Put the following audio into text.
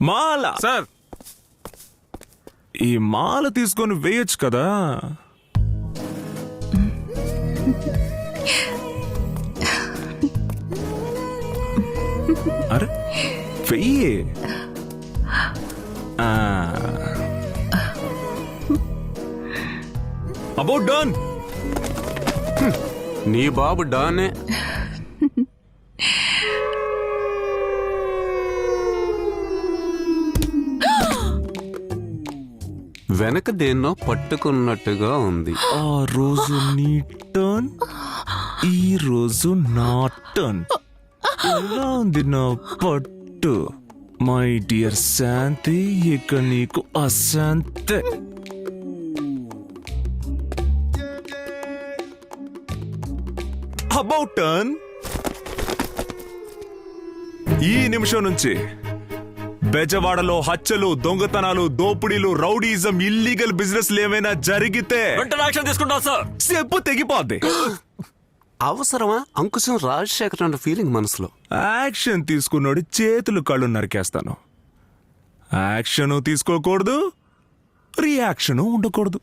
మాల sir ఈ మాల తీసుకొని వేయొచ్చు కదా. అరే వెయ్యి. About done. నీ బాబు డానే. వెనక దేన్నో పట్టుకున్నట్టుగా ఉంది. ఆ రోజు నీ టర్న్, ఈ రోజు నా టర్న్. ఎలా ఉంది నా పట్టు మై డియర్ శాంతి? ఇక నీకు అశాంతే. About turn. ఈ నిమిషం నుంచి బెజవాడలో హత్యలు, దొంగతనాలు, దోపిడీలు, రౌడీజం, ఇల్లీగల్ బిజినెస్లు ఏమైనా జరిగితే వెంటనే యాక్షన్ తీసుకుంటాం సార్. చెప్పు తెగిపోద్ది. అవసరమా? అంకుశం రాజశేఖర్ అన్న ఫీలింగ్ మనసులో. యాక్షన్ తీసుకున్నోడి చేతులు కళ్ళు నరికేస్తాను. యాక్షన్ తీసుకోకూడదు, రియాక్షన్ ఉండకూడదు.